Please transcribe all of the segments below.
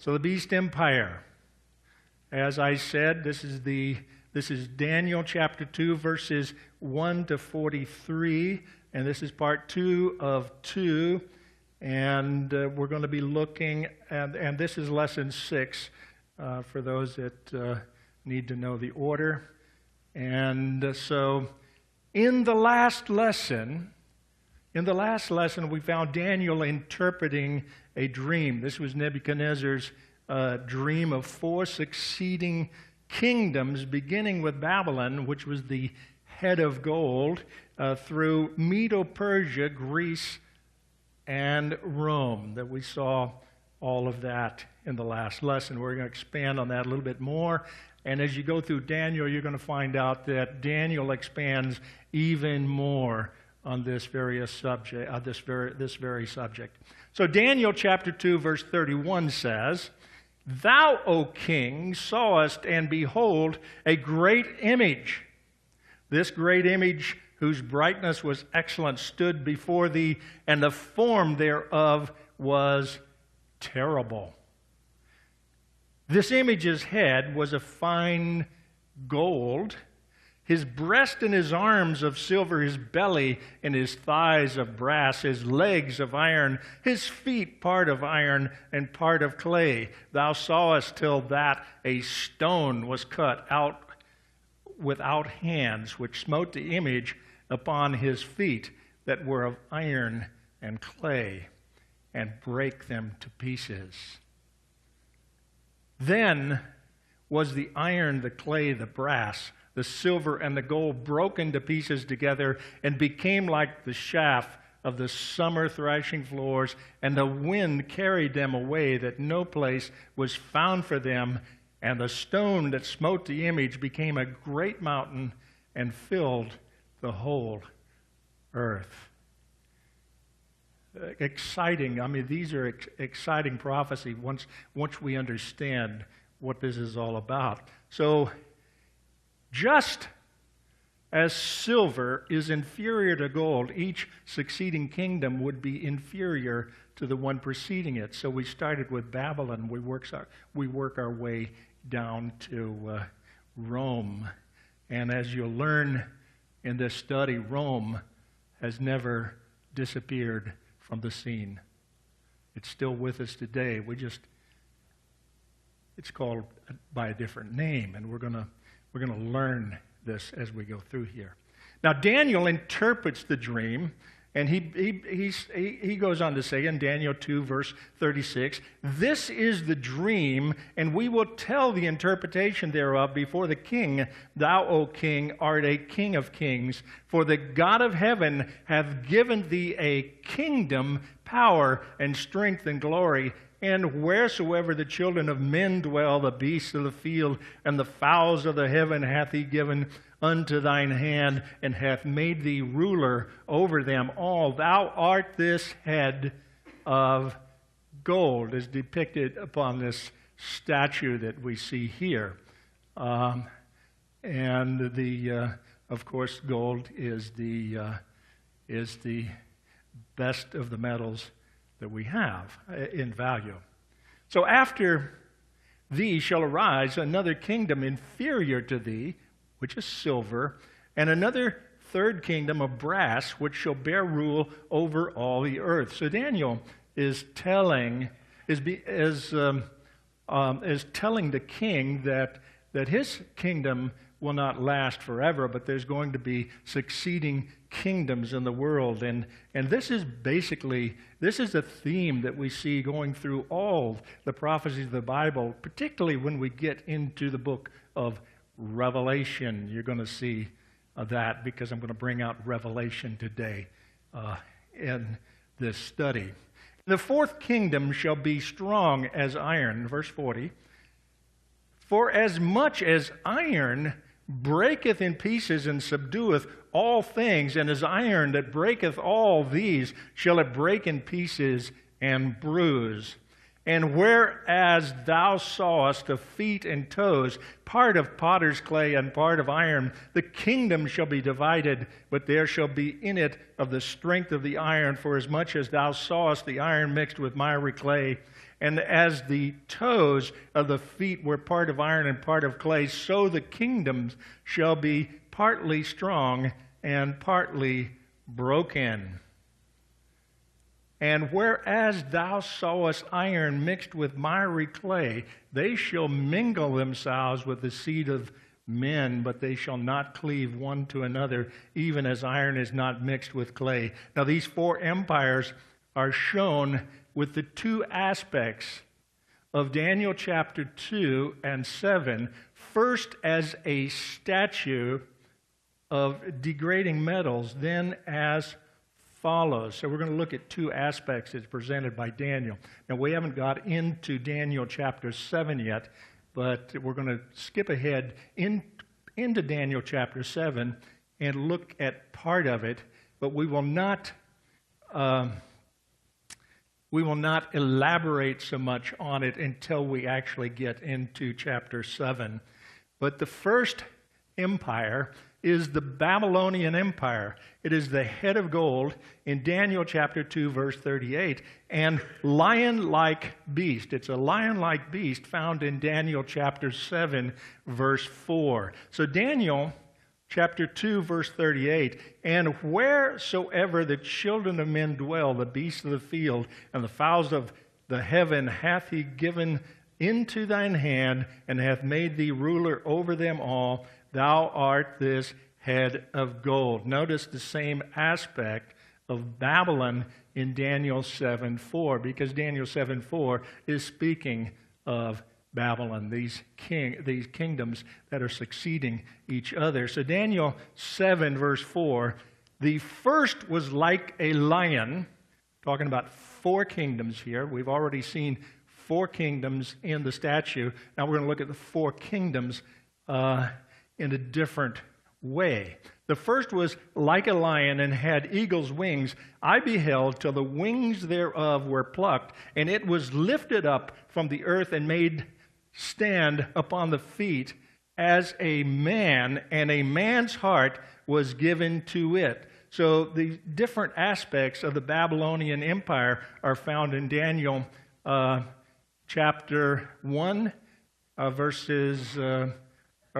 So the beast empire. As I said, this is Daniel chapter 2, verses 1 to 43, and this is part 2 of 2, and we're going to be looking at, and this is lesson 6 for those that need to know the order. And so in the last lesson, we found Daniel interpreting a dream. This was Nebuchadnezzar's dream of 4 succeeding kingdoms, beginning with Babylon, which was the head of gold, through Medo-Persia, Greece, and Rome. That we saw all of that in the last lesson. We're going to expand on that a little bit more. And as you go through Daniel, you're going to find out that Daniel expands even more on this very subject. So Daniel chapter 2, verse 31 says, "Thou, O king, sawest, and behold, a great image. This great image, whose brightness was excellent, stood before thee, and the form thereof was terrible. This image's head was of fine gold, his breast and his arms of silver, his belly and his thighs of brass, his legs of iron, his feet part of iron and part of clay. Thou sawest till that a stone was cut out without hands, which smote the image upon his feet that were of iron and clay, and brake them to pieces. Then was the iron, the clay, the brass, the silver, and the gold broken to pieces together, and became like the chaff of the summer threshing floors, and the wind carried them away, that no place was found for them. And the stone that smote the image became a great mountain and filled the whole earth." Exciting. I mean, these are exciting prophecy once we understand what this is all about. So, just as silver is inferior to gold, each succeeding kingdom would be inferior to the one preceding it. So we started with Babylon. We work our way down to Rome. And as you'll learn in this study, Rome has never disappeared from the scene. It's still with us today. It's called by a different name, and we're going to learn this as we go through here. Now, Daniel interprets the dream, and he goes on to say in Daniel 2, verse 36, "This is the dream, and we will tell the interpretation thereof before the king. Thou, O king, art a king of kings, for the God of heaven hath given thee a kingdom, power, and strength, and glory. And wheresoever the children of men dwell, the beasts of the field and the fowls of the heaven hath he given unto thine hand, and hath made thee ruler over them all. Thou art this head of gold," is depicted upon this statue that we see here. And of course, gold is the best of the metals that we have in value. "So after thee shall arise another kingdom inferior to thee, which is silver, and another third kingdom of brass, which shall bear rule over all the earth." So Daniel is telling the king that his kingdom will not last forever, but there's going to be succeeding kingdoms in the world. And this is a theme that we see going through all the prophecies of the Bible, particularly when we get into the book of Revelation. You're going to see that, because I'm going to bring out Revelation today in this study. "The fourth kingdom shall be strong as iron," verse 40, "for as much as iron breaketh in pieces and subdueth all things, and as iron that breaketh all these, shall it break in pieces and bruise. And whereas thou sawest the feet and toes, part of potter's clay and part of iron, the kingdom shall be divided, but there shall be in it of the strength of the iron, for as much as thou sawest the iron mixed with miry clay. And as the toes of the feet were part of iron and part of clay, so the kingdoms shall be partly strong and partly broken. And whereas thou sawest iron mixed with miry clay, they shall mingle themselves with the seed of men, but they shall not cleave one to another, even as iron is not mixed with clay. Now these four empires are shown with the two aspects of Daniel chapter 2 and 7, first as a statue of degrading metals, then as follows. So we're going to look at two aspects as presented by Daniel. Now we haven't got into Daniel chapter 7 yet, but we're going to skip ahead into Daniel chapter 7 and look at part of it, but we will not elaborate so much on it until we actually get into chapter 7. But the first empire is the Babylonian Empire. It is the head of gold in Daniel chapter 2, verse 38, and lion-like beast. It's a lion-like beast found in Daniel chapter 7, verse 4. So Daniel chapter 2, verse 38, and wheresoever the children of men dwell, the beasts of the field and the fowls of the heaven hath he given into thine hand, and hath made thee ruler over them all. Thou art this head of gold. Notice the same aspect of Babylon in Daniel 7:4, because Daniel 7:4 is speaking of Babylon, these kingdoms that are succeeding each other. So Daniel 7, verse 4, the first was like a lion, talking about four kingdoms here. We've already seen four kingdoms in the statue. Now we're going to look at the four kingdoms in a different way. The first was like a lion and had eagle's wings. I beheld till the wings thereof were plucked, and it was lifted up from the earth and made stand upon the feet as a man, and a man's heart was given to it. So the different aspects of the Babylonian Empire are found in Daniel chapter 1,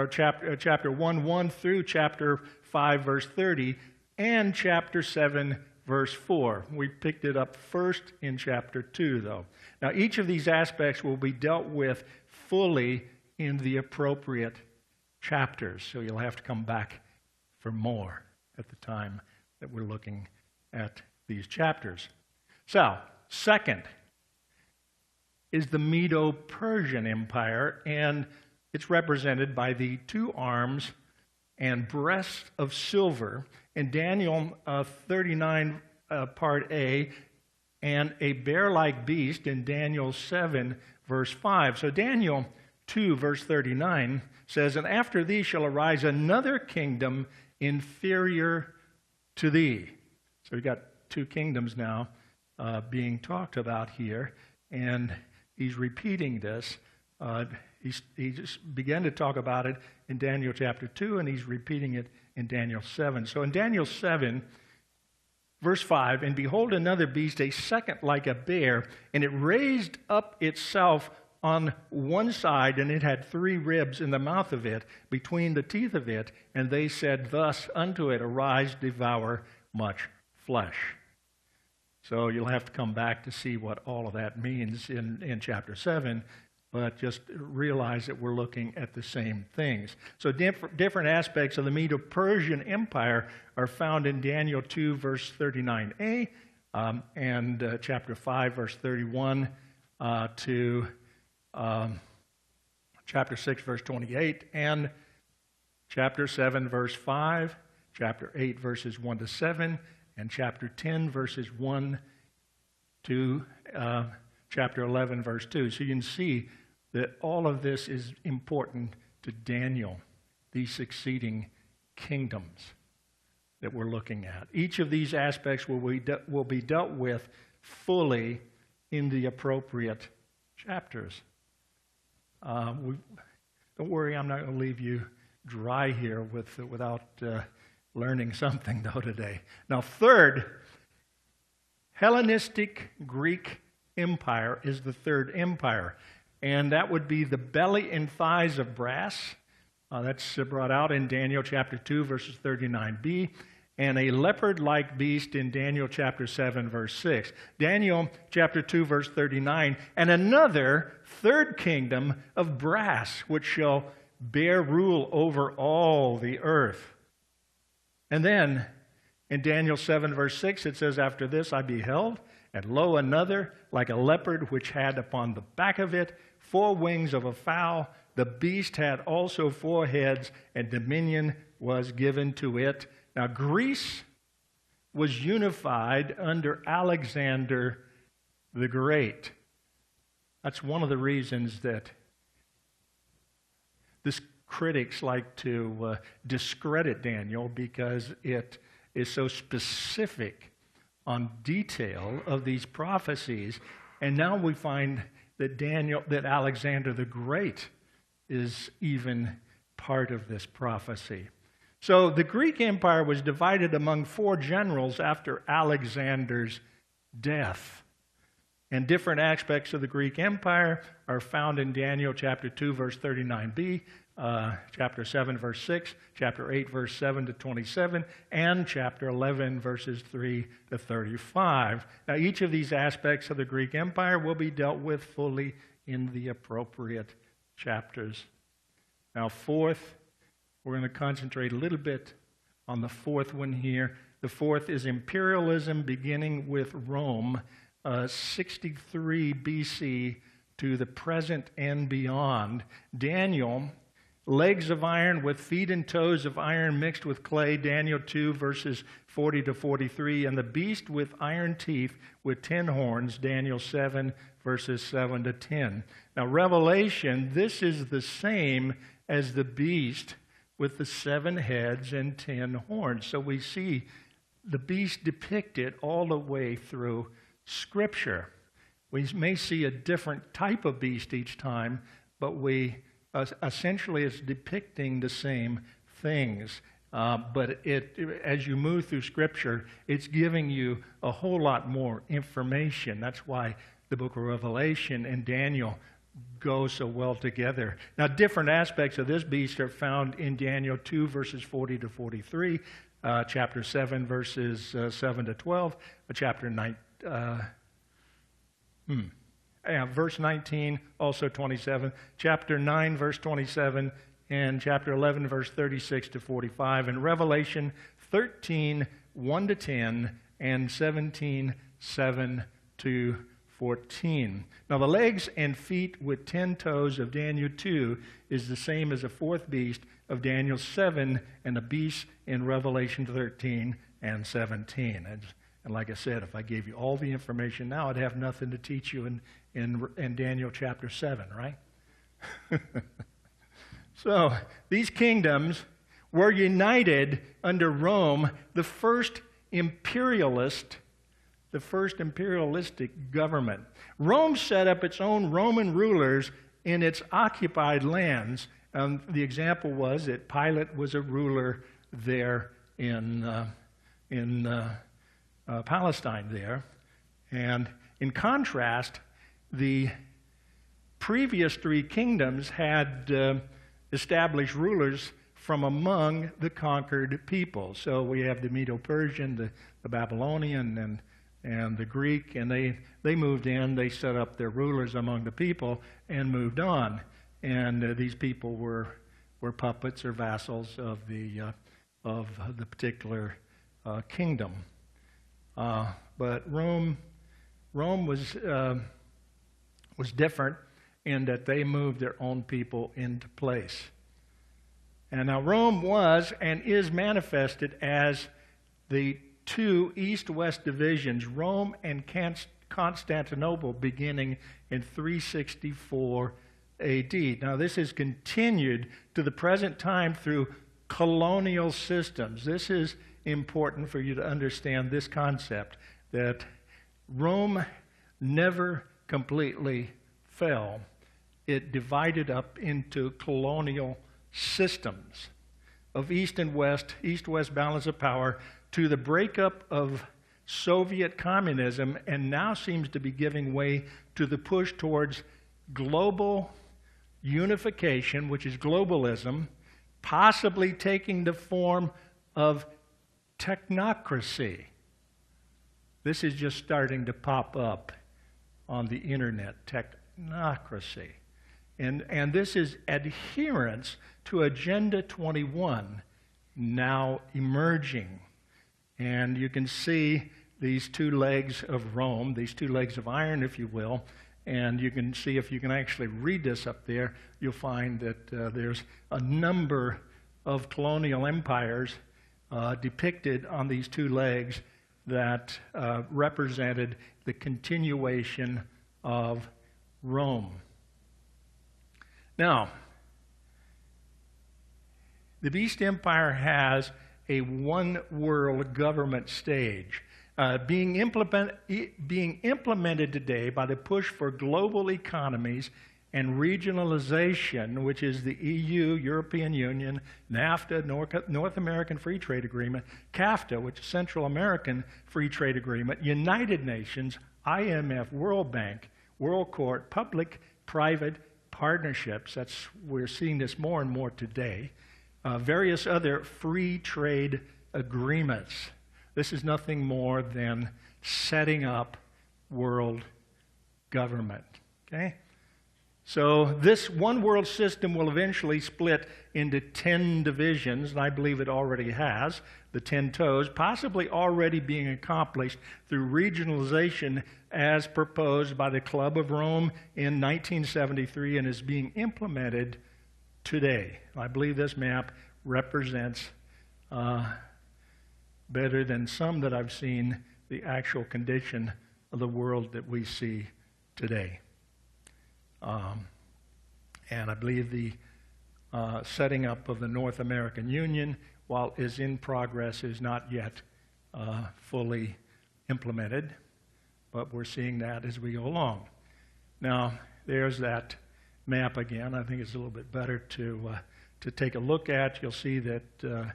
chapter 1 through chapter 5, verse 30, and chapter 7, verse 4. We picked it up first in chapter 2, though. Now, each of these aspects will be dealt with fully in the appropriate chapters, so you'll have to come back for more at the time that we're looking at these chapters. So, second is the Medo-Persian Empire, and it's represented by the two arms and breasts of silver in Daniel 39, part A, and a bear-like beast in Daniel 7, verse 5. So Daniel 2, verse 39 says, and after thee shall arise another kingdom inferior to thee. So we've got two kingdoms now being talked about here, and he's repeating this. He just began to talk about it in Daniel chapter 2, and he's repeating it in Daniel 7. So in Daniel 7, verse 5, and behold another beast, a second like a bear, and it raised up itself on one side, and it had three ribs in the mouth of it, between the teeth of it, and they said thus unto it, arise, devour much flesh. So you'll have to come back to see what all of that means in chapter 7, but just realize that we're looking at the same things. So different aspects of the Medo-Persian Empire are found in Daniel 2, verse 39a, and chapter 5, verse 31 to chapter 6, verse 28, and chapter 7, verse 5, chapter 8, verses 1 to 7, and chapter 10, verses 1 to chapter 11, verse 2. So you can see that all of this is important to Daniel, these succeeding kingdoms that we're looking at. Each of these aspects will be dealt with fully in the appropriate chapters. Don't worry, I'm not going to leave you dry here without learning something, though, today. Now, third, Hellenistic Greek Empire is the third empire, and that would be the belly and thighs of brass. That's brought out in Daniel chapter 2, verses 39b, and a leopard-like beast in Daniel chapter 7, verse 6. Daniel chapter 2, verse 39, and another third kingdom of brass, which shall bear rule over all the earth. And then in Daniel 7, verse 6, it says, after this I beheld, and lo, another, like a leopard, which had upon the back of it 4 wings of a fowl. The beast had also 4 heads, and dominion was given to it. Now, Greece was unified under Alexander the Great. That's one of the reasons that this critics like to discredit Daniel, because it is so specific on detail of these prophecies. And now we find that Alexander the Great is even part of this prophecy. So the Greek Empire was divided among 4 generals after Alexander's death. And different aspects of the Greek Empire are found in Daniel chapter 2, verse 39b, chapter 7, verse 6, chapter 8, verse 7 to 27, and chapter 11, verses 3 to 35. Now, each of these aspects of the Greek Empire will be dealt with fully in the appropriate chapters. Now, fourth, we're going to concentrate a little bit on the fourth one here. The fourth is imperialism, beginning with Rome, 63 BC to the present and beyond. Daniel, legs of iron with feet and toes of iron mixed with clay, Daniel 2, verses 40 to 43, and the beast with iron teeth with 10 horns, Daniel 7, verses 7 to 10. Now, Revelation, this is the same as the beast with the 7 heads and 10 horns. So we see the beast depicted all the way through Scripture. We may see a different type of beast each time, but essentially it's depicting the same things. But as you move through Scripture, it's giving you a whole lot more information. That's why the book of Revelation and Daniel go so well together. Now, different aspects of this beast are found in Daniel 2, verses 40 to 43, chapter 7, verses 7 to 12, chapter 9. Verse 19, also 27, chapter 9, verse 27, and chapter 11, verse 36 to 45, and Revelation 13, 1 to 10, and 17, 7 to 14. Now, the legs and feet with 10 toes of Daniel 2 is the same as the fourth beast of Daniel 7 and the beast in Revelation 13 and 17. And like I said, if I gave you all the information now, I'd have nothing to teach you in Daniel chapter 7, right? So, these kingdoms were united under Rome, the first imperialistic government. Rome set up its own Roman rulers in its occupied lands. The example was that Pilate was a ruler there in Palestine there. And in contrast, the previous 3 kingdoms had established rulers from among the conquered people. So we have the Medo-Persian, the Babylonian, and the Greek, and they moved in, they set up their rulers among the people and moved on. And these people were puppets or vassals of the particular kingdom. But Rome was different in that they moved their own people into place. And now Rome was and is manifested as the 2 east-west divisions, Rome and Constantinople, beginning in 364 AD. Now, this is continued to the present time through colonial systems. This is important for you to understand this concept, that Rome never completely fell, it divided up into colonial systems of east and west, east-west balance of power, to the breakup of Soviet communism, and now seems to be giving way to the push towards global unification, which is globalism, possibly taking the form of technocracy. This is just starting to pop up on the internet, technocracy. And this is adherence to Agenda 21 now emerging. And you can see these two legs of Rome, these two legs of iron, if you will, and you can see, if you can actually read this up there, you'll find that there's a number of colonial empires depicted on these two legs that represented the continuation of Rome. Now, the Beast Empire has a one-world government stage being implemented today by the push for global economies and regionalization, which is the EU, European Union, NAFTA, North American Free Trade Agreement, CAFTA, which is Central American Free Trade Agreement, United Nations, IMF, World Bank, World Court, public-private partnerships. We're seeing this more and more today. Various other free trade agreements. This is nothing more than setting up world government. Okay? So this one world system will eventually split into 10 divisions, and I believe it already has, the 10 toes, possibly already being accomplished through regionalization as proposed by the Club of Rome in 1973 and is being implemented today. I believe this map represents better than some that I've seen the actual condition of the world that we see today. And I believe the setting up of the North American Union, while is in progress, is not yet fully implemented, but we're seeing that as we go along. Now, there's that map again. I think it's a little bit better to take a look at. You'll see that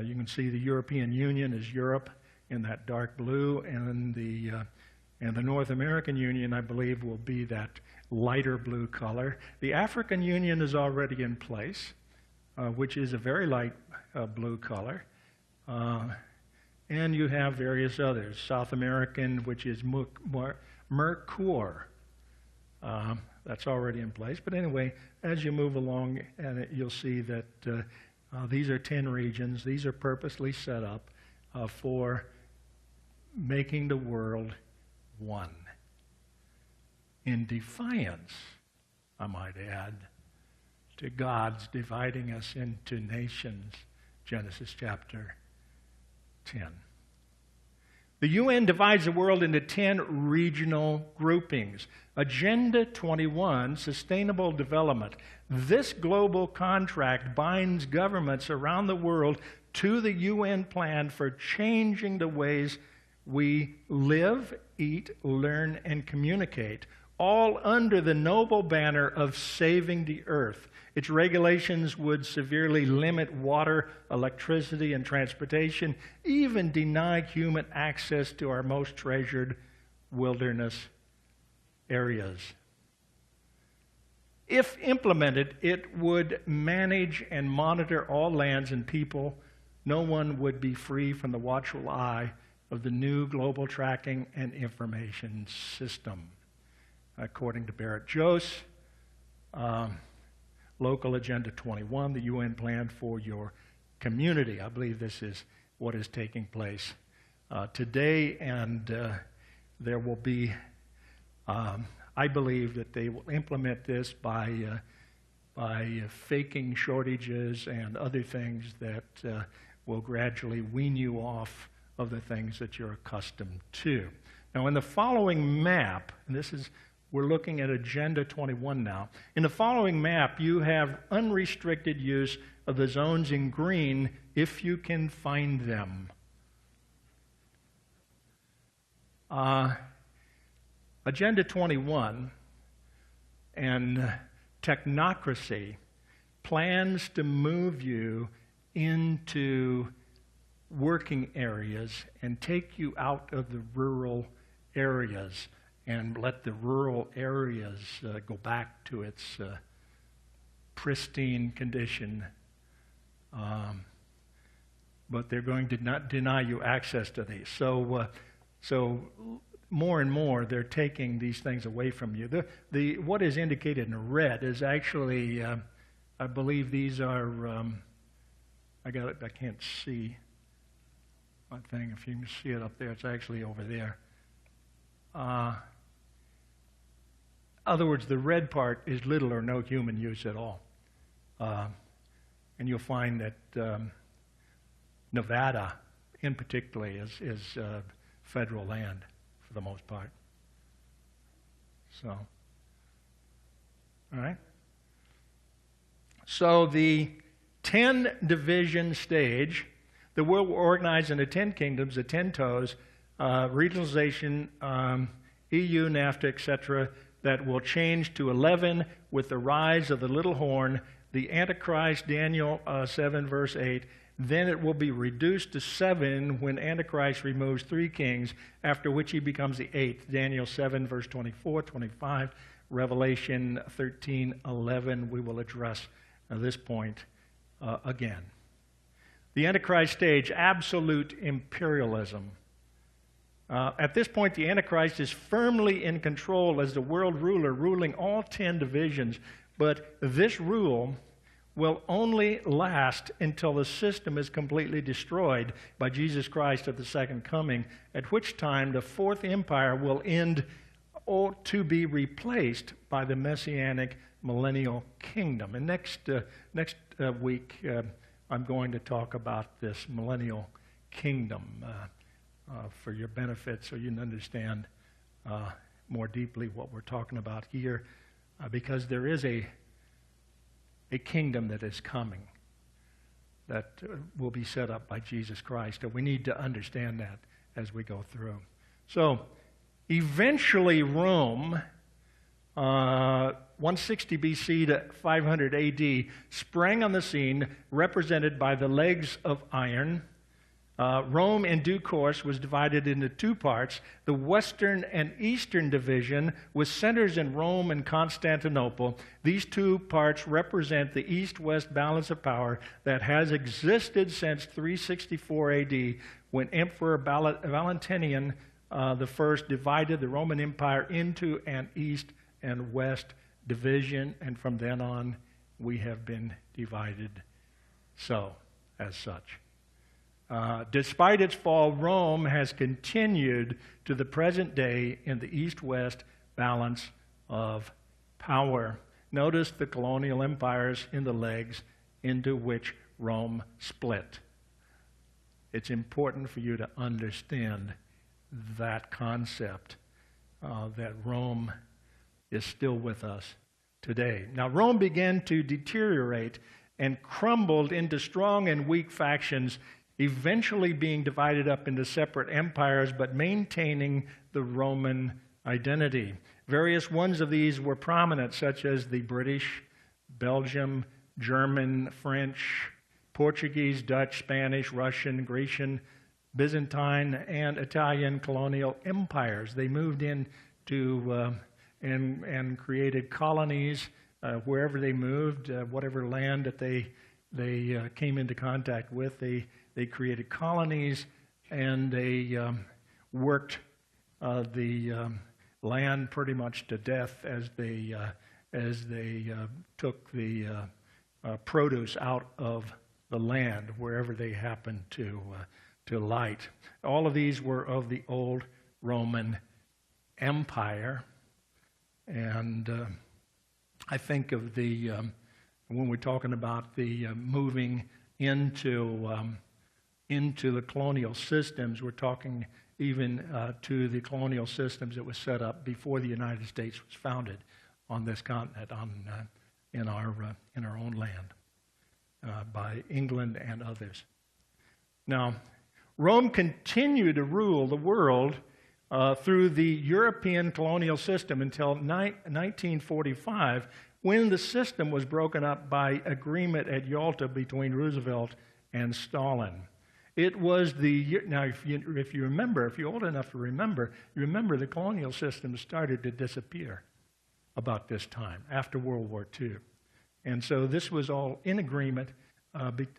you can see the European Union is Europe in that dark blue, and the North American Union, I believe, will be that lighter blue color. The African Union is already in place, which is a very light blue color. And you have various others. South American, which is Mercosur. That's already in place. But anyway, as you move along, and you'll see that these are 10 regions. These are purposely set up for making the world one. In defiance, I might add, to God's dividing us into nations, Genesis chapter 10. The UN divides the world into 10 regional groupings. Agenda 21, Sustainable Development. This global contract binds governments around the world to the UN plan for changing the ways we live, eat, learn, and communicate, all under the noble banner of saving the earth. Its regulations would severely limit water, electricity, and transportation, even deny human access to our most treasured wilderness areas. If implemented, it would manage and monitor all lands and people. No one would be free from the watchful eye of the new global tracking and information system. According to Barrett Jose, Local Agenda 21, the UN plan for your community. I believe this is what is taking place today, and there will be, I believe that they will implement this by faking shortages and other things that will gradually wean you off of the things that you're accustomed to. Now, in the following map, and we're looking at Agenda 21 now. In the following map, you have unrestricted use of the zones in green if you can find them. Agenda 21 and technocracy plans to move you into working areas and take you out of the rural areas and let the rural areas go back to its pristine condition. But they're going to not deny you access to these. So more and more they're taking these things away from you. What is indicated in red is actually, I believe these are. I can't see my thing. If you can see it up there, it's actually over there. Other words, the red part is little or no human use at all. And you'll find that Nevada, in particular, is federal land for the most part. So, all right. So the 10-division stage, the world will organize into 10 kingdoms, the 10 toes, regionalization, EU, NAFTA, etc., that will change to 11 with the rise of the little horn, the Antichrist, Daniel 7, verse 8. Then it will be reduced to 7 when Antichrist removes 3 kings, after which he becomes the 8th. Daniel 7, verse 24, 25, Revelation 13, 11. We will address this point again. The Antichrist stage, absolute imperialism. At this point, the Antichrist is firmly in control as the world ruler, ruling all 10 divisions. But this rule will only last until the system is completely destroyed by Jesus Christ at the second coming, at which time the fourth empire will end or to be replaced by the Messianic millennial kingdom. And next week, I'm going to talk about this millennial kingdom for your benefit, so you can understand more deeply what we're talking about here, because there is a kingdom that is coming that will be set up by Jesus Christ, and we need to understand that as we go through. So, eventually Rome, 160 BC to 500 AD, sprang on the scene, represented by the legs of iron. Rome, in due course, was divided into 2 parts, the Western and Eastern division, with centers in Rome and Constantinople. These 2 parts represent the East-West balance of power that has existed since 364 AD, when Emperor Valentinian I divided the Roman Empire into an East and West division, and from then on, we have been divided as such. Despite its fall, Rome has continued to the present day in the East-West balance of power. Notice the colonial empires in the legs into which Rome split. It's important for you to understand that concept, that Rome is still with us today. Now, Rome began to deteriorate and crumbled into strong and weak factions, eventually being divided up into separate empires, but maintaining the Roman identity. Various ones of these were prominent, such as the British, Belgium, German, French, Portuguese, Dutch, Spanish, Russian, Grecian, Byzantine, and Italian colonial empires. They moved into and created colonies wherever they moved, whatever land that they came into contact with. They created colonies, and they worked the land pretty much to death as they took the produce out of the land wherever they happened to light. All of these were of the old Roman Empire, and I think of when we're talking about the moving into the colonial systems, we're talking even to the colonial systems that was set up before the United States was founded on this continent, in our own land, by England and others. Now, Rome continued to rule the world through the European colonial system until 1945, when the system was broken up by agreement at Yalta between Roosevelt and Stalin. It was now if you remember, if you're old enough to remember, you remember the colonial system started to disappear about this time, after World War II. And so this was all in agreement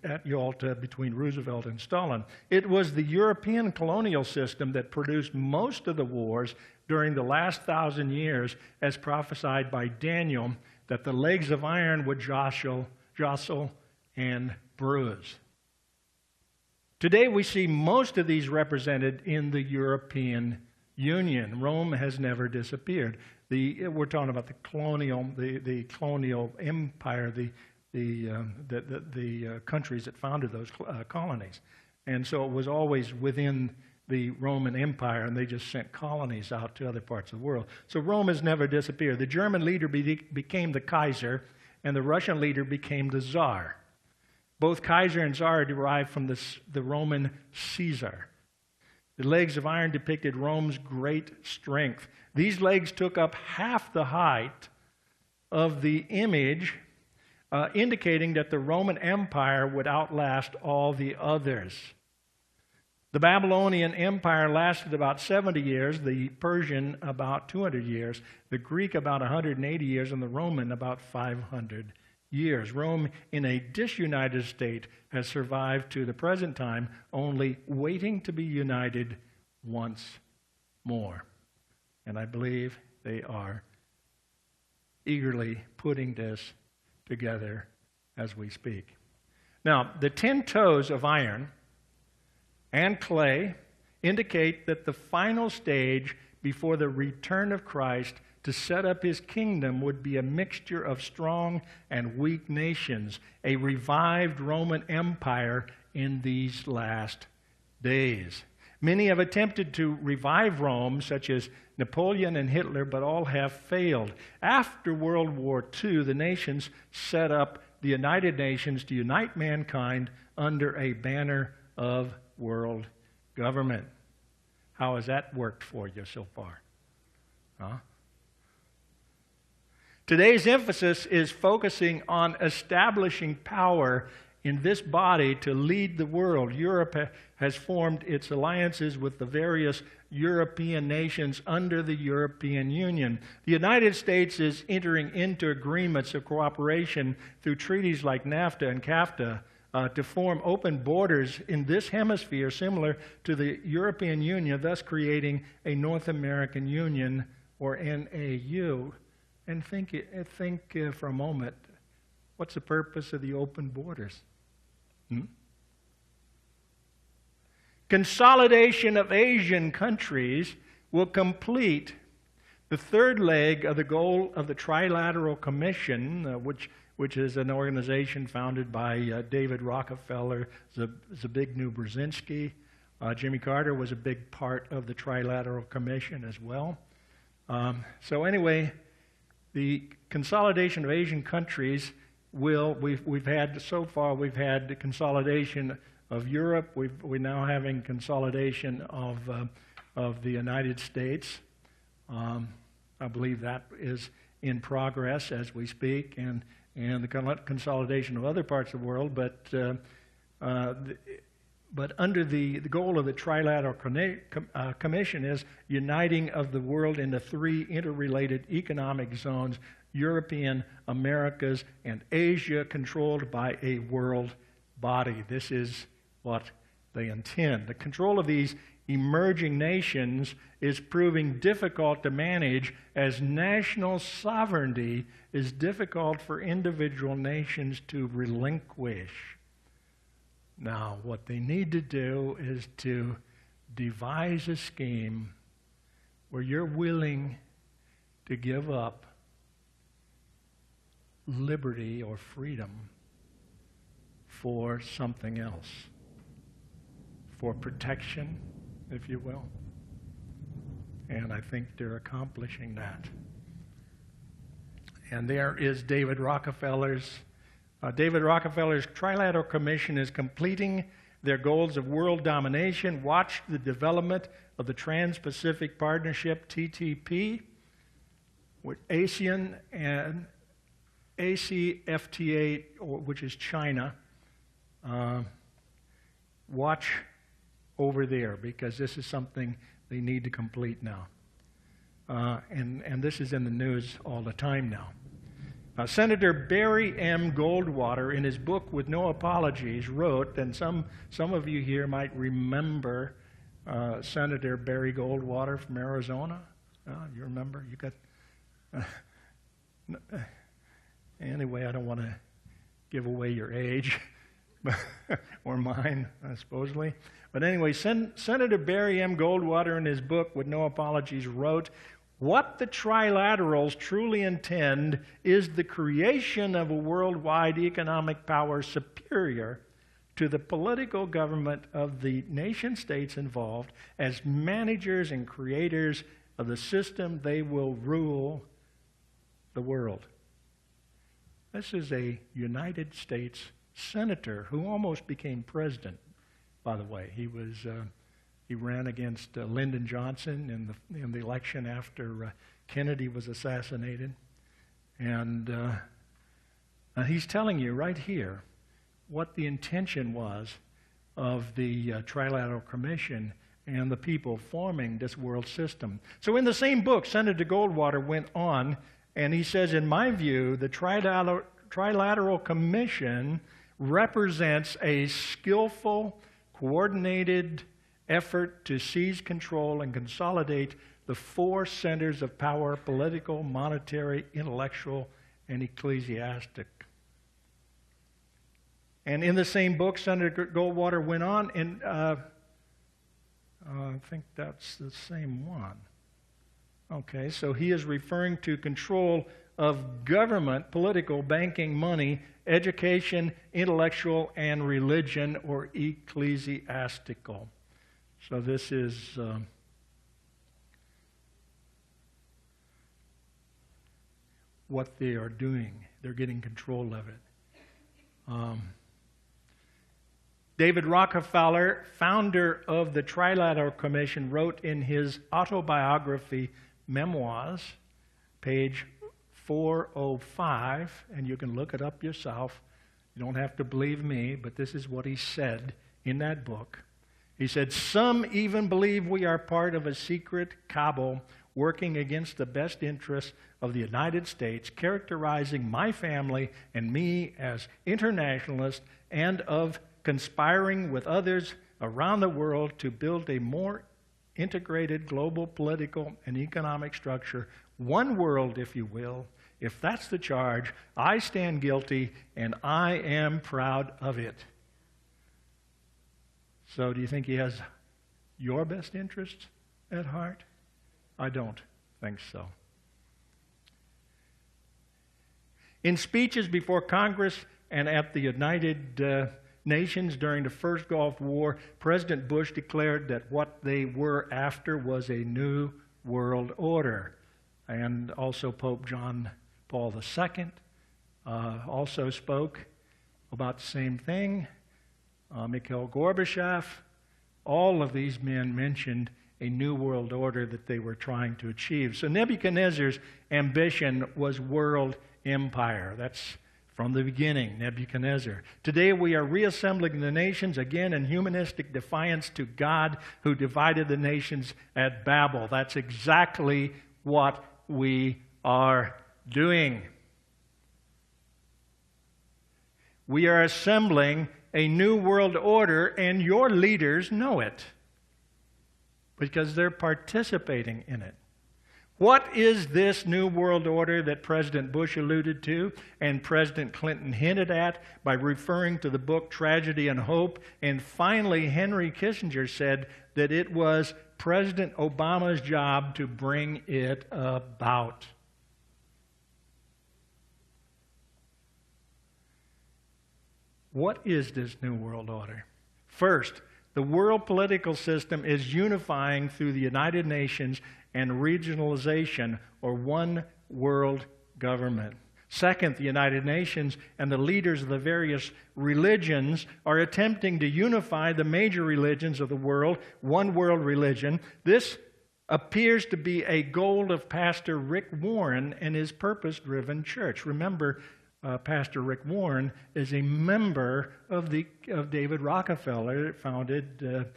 at Yalta between Roosevelt and Stalin. It was the European colonial system that produced most of the wars during the last 1,000 years, as prophesied by Daniel, that the legs of iron would jostle and bruise. Today we see most of these represented in the European Union. Rome has never disappeared. We're talking about the colonial empire, the countries that founded those colonies. And so it was always within the Roman Empire, and they just sent colonies out to other parts of the world. So Rome has never disappeared. The German leader became the Kaiser, and the Russian leader became the Tsar. Both Kaiser and Tsar are derived from the Roman Caesar. The legs of iron depicted Rome's great strength. These legs took up half the height of the image, indicating that the Roman Empire would outlast all the others. The Babylonian Empire lasted about 70 years, the Persian about 200 years, the Greek about 180 years, and the Roman about 500 years. Rome, in a disunited state, has survived to the present time, only waiting to be united once more. And I believe they are eagerly putting this together as we speak. Now, the 10 toes of iron and clay indicate that the final stage before the return of Christ to set up his kingdom would be a mixture of strong and weak nations, a revived Roman Empire in these last days. Many have attempted to revive Rome, such as Napoleon and Hitler, but all have failed. After World War II, the nations set up the United Nations to unite mankind under a banner of world government. How has that worked for you so far? Huh? Today's emphasis is focusing on establishing power in this body to lead the world. Europe has formed its alliances with the various European nations under the European Union. The United States is entering into agreements of cooperation through treaties like NAFTA and CAFTA to form open borders in this hemisphere similar to the European Union, thus creating a North American Union, or NAU. And think for a moment, what's the purpose of the open borders? Consolidation of Asian countries will complete the third leg of the goal of the Trilateral Commission, which is an organization founded by David Rockefeller, Zbigniew Brzezinski. Jimmy Carter was a big part of the Trilateral Commission as well. So anyway, the consolidation of Asian countries we've had the consolidation of Europe. We're now having consolidation of the United States. I believe that is in progress as we speak, and the consolidation of other parts of the world. But under the goal of the Trilateral Commission is uniting of the world into three interrelated economic zones: European, Americas, and Asia, controlled by a world body. This is what they intend. The control of these emerging nations is proving difficult to manage, as national sovereignty is difficult for individual nations to relinquish. Now, what they need to do is to devise a scheme where you're willing to give up liberty or freedom for something else, for protection, if you will. And I think they're accomplishing that. And there is David Rockefeller's Trilateral Commission is completing their goals of world domination, watched the development of the Trans-Pacific Partnership, TTP, with ASEAN and ACFTA, which is China. Watch over there, because this is something they need to complete now. And this is in the news all the time now. Senator Barry M. Goldwater, in his book With No Apologies, wrote, and some of you here might remember Senator Barry Goldwater from Arizona. You remember? You got... Anyway, I don't want to give away your age, or mine, supposedly. But anyway, Senator Barry M. Goldwater, in his book With No Apologies, wrote, "What the trilaterals truly intend is the creation of a worldwide economic power superior to the political government of the nation states involved as managers and creators of the system they will rule the world." This is a United States senator who almost became president, by the way. He ran against Lyndon Johnson in the election after Kennedy was assassinated. And he's telling you right here what the intention was of the Trilateral Commission and the people forming this world system. So in the same book, Senator Goldwater went on, and he says, in my view, the Trilateral Commission represents a skillful, coordinated effort to seize control and consolidate the four centers of power: political, monetary, intellectual, and ecclesiastic. And in the same book, Senator Goldwater went on, and I think that's the same one. Okay, so he is referring to control of government, political, banking, money, education, intellectual, and religion, or ecclesiastical. So this is what they are doing. They're getting control of it. David Rockefeller, founder of the Trilateral Commission, wrote in his autobiography, Memoirs, page 405, and you can look it up yourself. You don't have to believe me, but this is what he said in that book. He said, "Some even believe we are part of a secret cabal working against the best interests of the United States, characterizing my family and me as internationalists, and of conspiring with others around the world to build a more integrated global political and economic structure, one world, if you will. If that's the charge, I stand guilty, and I am proud of it." So do you think he has your best interests at heart? I don't think so. In speeches before Congress and at the United Nations during the First Gulf War, President Bush declared that what they were after was a new world order. And also Pope John Paul II also spoke about the same thing. Mikhail Gorbachev, all of these men mentioned a new world order that they were trying to achieve. So Nebuchadnezzar's ambition was world empire. That's from the beginning, Nebuchadnezzar. Today we are reassembling the nations again in humanistic defiance to God who divided the nations at Babel. That's exactly what we are doing. We are assembling a new world order, and your leaders know it because they're participating in it. What is this new world order that President Bush alluded to and President Clinton hinted at by referring to the book Tragedy and Hope? And finally, Henry Kissinger said that it was President Obama's job to bring it about. What is this new world order? First, the world political system is unifying through the United Nations and regionalization, or one world government. Second, the United Nations and the leaders of the various religions are attempting to unify the major religions of the world, one world religion. This appears to be a goal of Pastor Rick Warren and his purpose-driven church. Remember, Pastor Rick Warren is a member of David Rockefeller that founded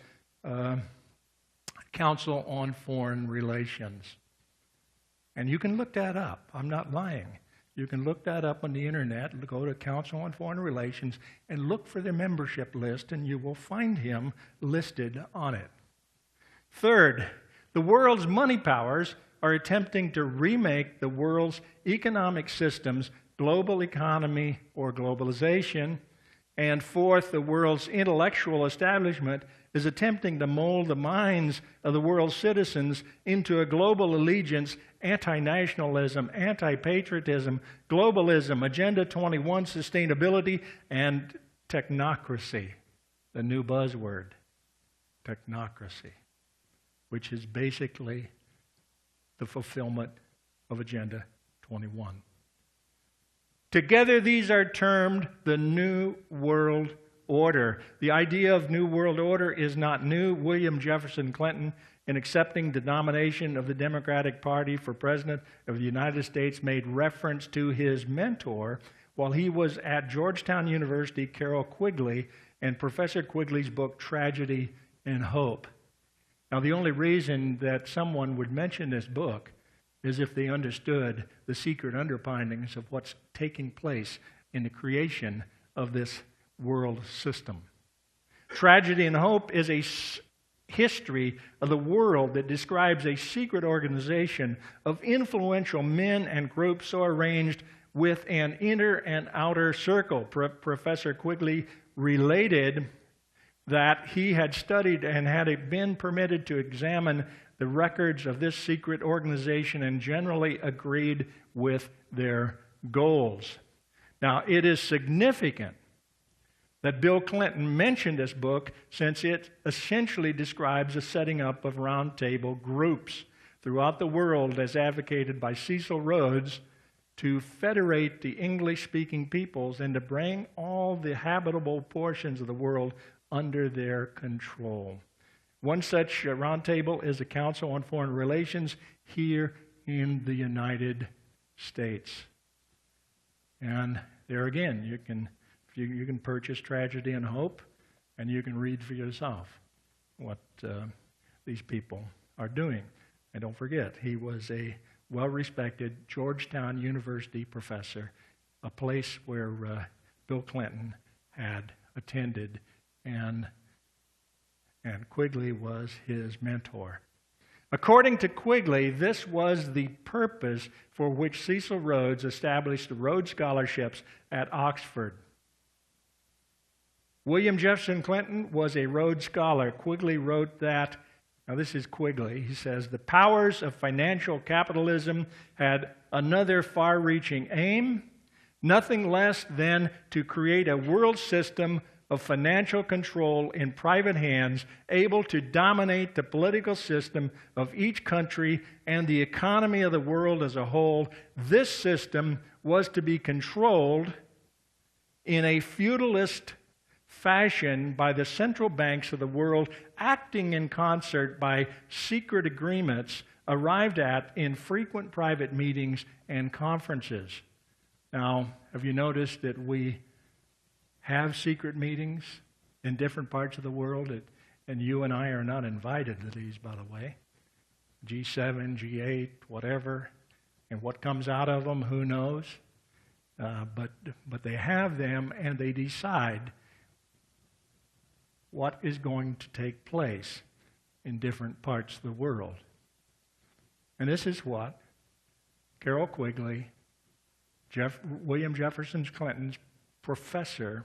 Council on Foreign Relations. And you can look that up. I'm not lying. You can look that up on the internet, go to Council on Foreign Relations, and look for their membership list, and you will find him listed on it. Third, the world's money powers are attempting to remake the world's economic systems, global economy or globalization. And fourth, the world's intellectual establishment is attempting to mold the minds of the world's citizens into a global allegiance, anti-nationalism, anti-patriotism, globalism, Agenda 21, sustainability, and technocracy, the new buzzword, technocracy, which is basically the fulfillment of Agenda 21. Together, these are termed the New World Order. The idea of New World Order is not new. William Jefferson Clinton, in accepting the nomination of the Democratic Party for President of the United States, made reference to his mentor while he was at Georgetown University, Carroll Quigley, and Professor Quigley's book, Tragedy and Hope. Now, the only reason that someone would mention this book is if they understood the secret underpinnings of what's taking place in the creation of this world system. Tragedy and Hope is a history of the world that describes a secret organization of influential men and groups so arranged with an inner and outer circle. Professor Quigley related that he had studied and had been permitted to examine the records of this secret organization and generally agreed with their goals. Now, it is significant that Bill Clinton mentioned this book since it essentially describes the setting up of roundtable groups throughout the world as advocated by Cecil Rhodes to federate the English-speaking peoples and to bring all the habitable portions of the world under their control. One such roundtable is the Council on Foreign Relations here in the United States. And there again, you can purchase Tragedy and Hope, and you can read for yourself what these people are doing. And don't forget, he was a well-respected Georgetown University professor, a place where Bill Clinton had attended, and Quigley was his mentor. According to Quigley, this was the purpose for which Cecil Rhodes established the Rhodes Scholarships at Oxford. William Jefferson Clinton was a Rhodes Scholar. Quigley wrote that, now this is Quigley, he says, the powers of financial capitalism had another far-reaching aim, nothing less than to create a world system of financial control in private hands, able to dominate the political system of each country and the economy of the world as a whole. This system was to be controlled in a feudalist fashion by the central banks of the world, acting in concert by secret agreements arrived at in frequent private meetings and conferences. Now, have you noticed that we have secret meetings in different parts of the world, and you and I are not invited to these, by the way. G7, G8, whatever, and what comes out of them, who knows? But they have them, and they decide what is going to take place in different parts of the world. And this is what Carroll Quigley, William Jefferson Clinton's professor,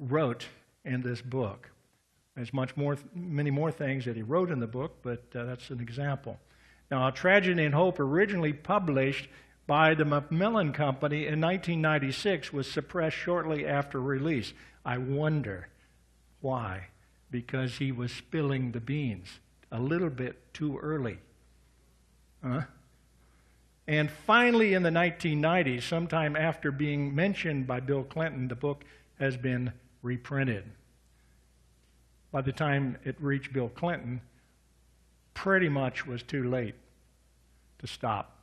wrote in this book. There's many more things that he wrote in the book, but that's an example. Now, Tragedy and Hope, originally published by the Macmillan Company in 1996, was suppressed shortly after release. I wonder why. Because he was spilling the beans a little bit too early. And finally, in the 1990s, sometime after being mentioned by Bill Clinton, the book has been reprinted. By the time it reached Bill Clinton, pretty much was too late to stop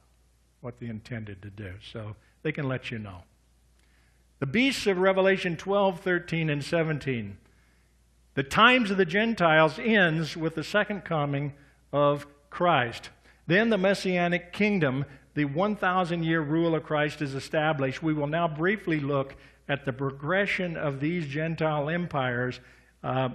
what they intended to do. So they can let you know. The beasts of Revelation 12, 13, and 17. The times of the Gentiles ends with the second coming of Christ. Then the Messianic kingdom, the 1,000-year rule of Christ, is established. We will now briefly look at the progression of these Gentile empires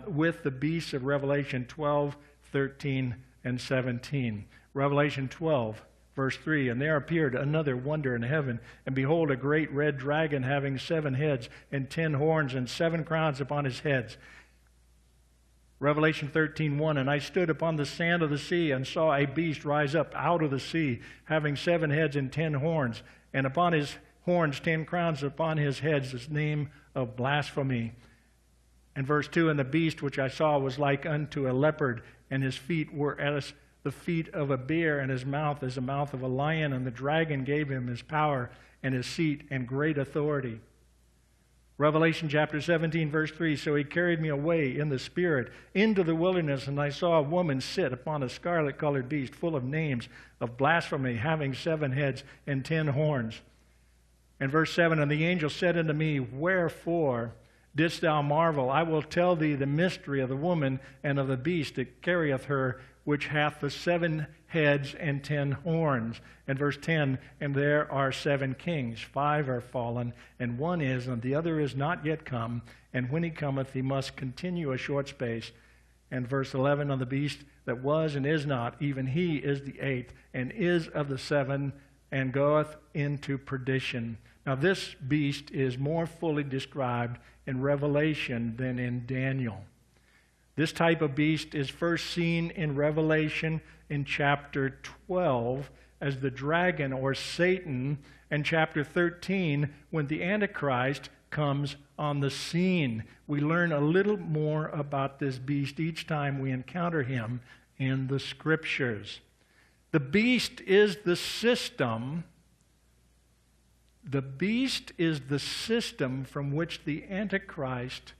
with the beasts of Revelation 12, 13, and 17. Revelation 12, verse 3, and there appeared another wonder in heaven, and behold, a great red dragon having 7 heads and 10 horns and 7 crowns upon his heads. Revelation 13:1, and I stood upon the sand of the sea and saw a beast rise up out of the sea, having 7 heads and 10 horns, and upon his horns 10 crowns, upon his heads his name of blasphemy. And verse 2, and the beast which I saw was like unto a leopard, and his feet were as the feet of a bear, and his mouth as the mouth of a lion, and the dragon gave him his power and his seat and great authority. Revelation chapter 17, verse 3, so he carried me away in the spirit into the wilderness, and I saw a woman sit upon a scarlet-colored beast full of names of blasphemy, having 7 heads and 10 horns. And verse 7, and the angel said unto me, wherefore didst thou marvel? I will tell thee the mystery of the woman and of the beast that carrieth her, which hath the 7 heads and 10 horns. And verse 10, and there are 7 kings, 5 are fallen, and one is, and the other is not yet come. And when he cometh, he must continue a short space. And verse 11, on the beast that was and is not, even he is the 8th, and is of the 7, and goeth into perdition. Now this beast is more fully described in Revelation than in Daniel. This type of beast is first seen in Revelation in chapter 12 as the dragon or Satan, and chapter 13 when the Antichrist comes on the scene. We learn a little more about this beast each time we encounter him in the Scriptures. The beast is the system. The beast is the system from which the Antichrist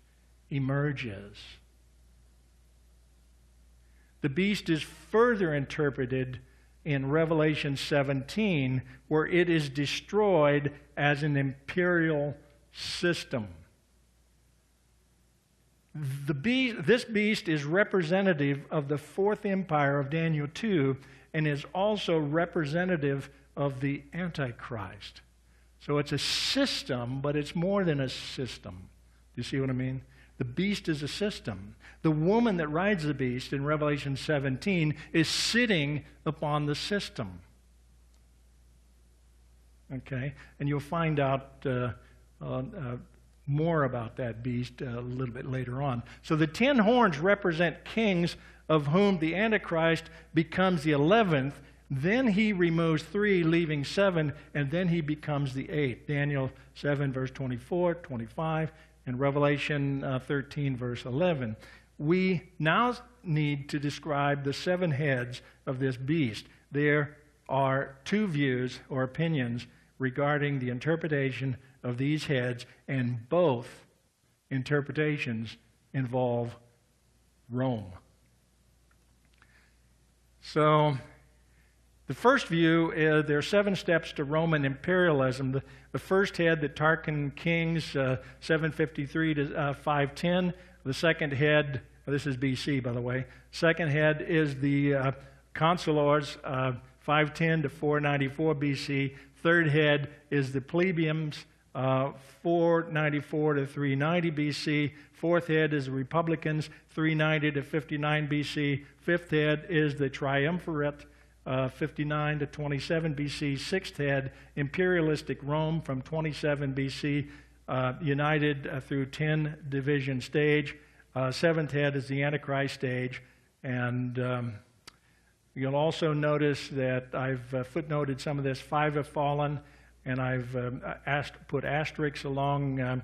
emerges. The beast is further interpreted in Revelation 17, where it is destroyed as an imperial system. This beast is representative of the 4th empire of Daniel 2 and is also representative of the Antichrist. So it's a system, but it's more than a system. Do you see what I mean? The beast is a system. The woman that rides the beast in Revelation 17 is sitting upon the system. Okay? And you'll find out more about that beast a little bit later on. So the 10 horns represent kings, of whom the Antichrist becomes the 11th. Then he removes 3, leaving 7, and then he becomes the 8th. Daniel 7, verse 24, 25, and Revelation 13, verse 11. We now need to describe the 7 heads of this beast. There are 2 views or opinions regarding the interpretation of these heads, and both interpretations involve Rome. So the first view is there are 7 steps to Roman imperialism. The first head, the Tarquin kings, 753 to 510. The second head, this is BC, by the way. Second head is the consulars, 510 to 494 BC. Third head is the plebeians, 494 to 390 BC. Fourth head is the republicans, 390 to 59 BC. Fifth head is the triumvirate, 59 to 27 BC. Sixth head, imperialistic Rome from 27 BC, united through 10 division stage. Seventh head is the Antichrist stage. And you'll also notice that I've footnoted some of this. 5 have fallen, and I've put asterisks along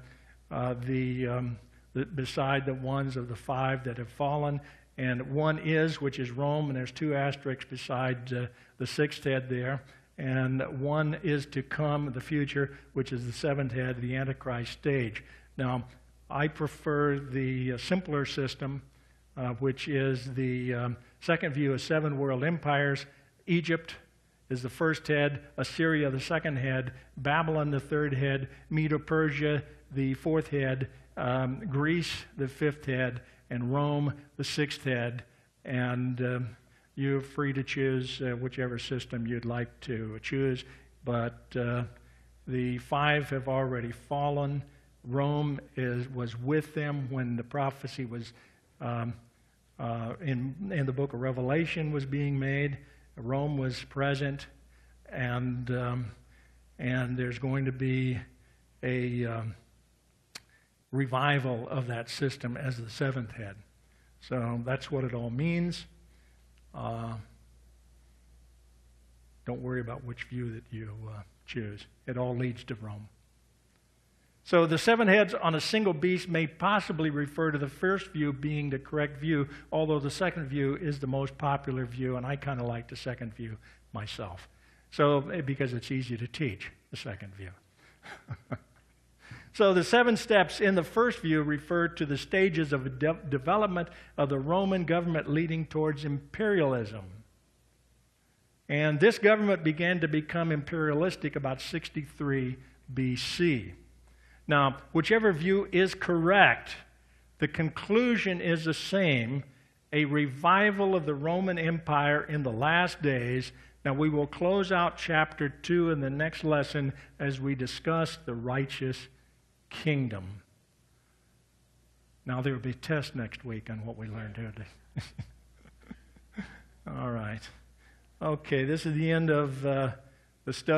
beside the ones of the 5 that have fallen. And 1 is, which is Rome, and there's 2 asterisks beside the 6th head there. and one is to come, the future, which is the seventh head, the Antichrist stage. Now, I prefer the simpler system, which is the second view of seven world empires. Egypt is the first head, Assyria the second head, Babylon the third head, Medo-Persia the fourth head, Greece the fifth head, and Rome the sixth head. And you're free to choose whichever system you'd like to choose, but the five have already fallen. Rome was with them when the prophecy was in the book of Revelation was being made. Rome was present, and there's going to be a revival of that system as the seventh head. So that's what it all means. Don't worry about which view that you choose. It all leads to Rome. So the seven heads on a single beast may possibly refer to the first view being the correct view, although the second view is the most popular view, and I kind of like the second view myself. So, because it's easy to teach, the second view. So the seven steps in the first view refer to the stages of development of the Roman government leading towards imperialism. And this government began to become imperialistic about 63 BC. Now, whichever view is correct, the conclusion is the same, a revival of the Roman Empire in the last days. Now, we will close out chapter 2 in the next lesson as we discuss the righteous kingdom. Now, there will be a test next week on what we learned here today. All right. Okay, this is the end of the study.